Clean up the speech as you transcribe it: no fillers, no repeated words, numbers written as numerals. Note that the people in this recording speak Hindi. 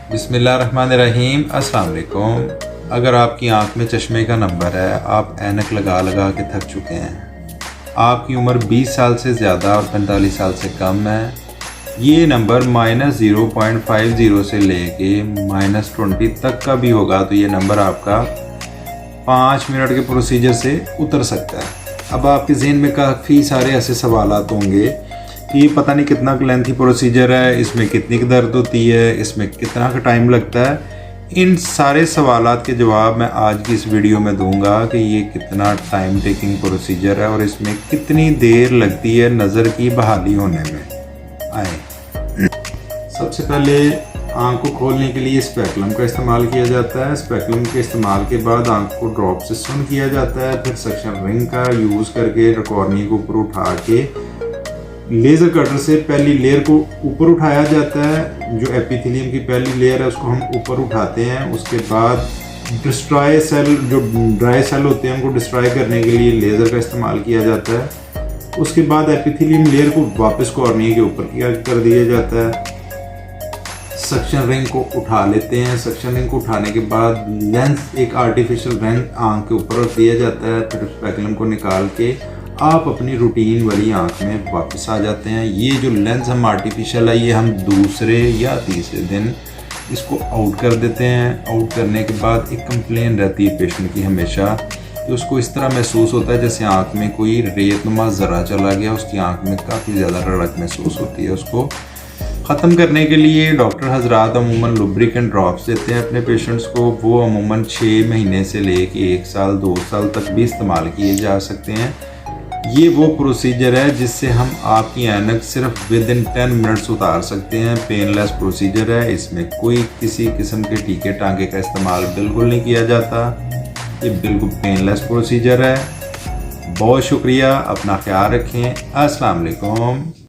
बिस्मिल्लाहिर्रहमानिर्रहीम। अस्सलाम वालेकुम। अगर आपकी आंख में चश्मे का नंबर है, आप ऐनक लगा लगा के थक चुके हैं, आपकी उम्र 20 साल से ज़्यादा और 45 साल से कम है, ये नंबर -0.50 से लेके -20 तक का भी होगा तो ये नंबर आपका 5 मिनट के प्रोसीजर से उतर सकता है। अब आपके जहन में काफ़ी सारे ऐसे सवालात होंगे कि पता नहीं कितना लेंथी प्रोसीजर है, इसमें कितनी दर्द होती है, इसमें कितना का टाइम लगता है। इन सारे सवालात के जवाब मैं आज की इस वीडियो में दूंगा कि ये कितना टाइम टेकिंग प्रोसीजर है और इसमें कितनी देर लगती है नज़र की बहाली होने में। आए, सबसे पहले आँख को खोलने के लिए स्पेकुलम का इस्तेमाल किया जाता है। स्पेकुलम के इस्तेमाल के बाद आँख को ड्रॉप से सुन किया जाता है। फिर सक्शन रिंग का यूज़ करके कॉर्निया को ऊपर उठा के लेज़र कटर से पहली लेयर को ऊपर उठाया जाता है। जो एपिथेलियम की पहली लेयर है उसको हम ऊपर उठाते हैं। उसके बाद डिस्ट्रॉय सेल, जो ड्राई सेल होते हैं, उनको डिस्ट्रॉय करने के लिए लेज़र का इस्तेमाल किया जाता है। उसके बाद एपिथेलियम लेयर को वापस कॉर्निया के ऊपर कर दिया जाता है। सक्शन रिंग को उठा लेते हैं। सक्शन रिंग को उठाने के बाद लेंस, एक आर्टिफिशियल लेंस आँख के ऊपर रख दिया जाता है। फिर स्पेकुलम को निकाल के आप अपनी रूटीन वाली आँख में वापस आ जाते हैं। ये जो लेंस हम आर्टिफिशियल है, ये हम दूसरे या तीसरे दिन इसको आउट कर देते हैं। आउट करने के बाद एक कंप्लेन रहती है पेशेंट की हमेशा कि उसको इस तरह महसूस होता है जैसे आँख में कोई रेतनुमा ज़रा चला गया। उसकी आँख में काफ़ी ज़्यादा रड़क महसूस होती है। उसको ख़त्म करने के लिए डॉक्टर हजरात अमूमन लुब्रिकेंट ड्रॉप्स देते हैं अपने पेशेंट्स को। वो अमूमन 6 महीने से लेके 1 साल 2 साल तक भी इस्तेमाल किए जा सकते हैं। ये वो प्रोसीजर है जिससे हम आपकी ऐनक सिर्फ विद इन 10 मिनट्स उतार सकते हैं। पेनलेस प्रोसीजर है, इसमें कोई किसी किस्म के टीके टांके का इस्तेमाल बिल्कुल नहीं किया जाता। ये बिल्कुल पेनलेस प्रोसीजर है। बहुत शुक्रिया, अपना ख्याल रखें। अस्सलाम वालेकुम।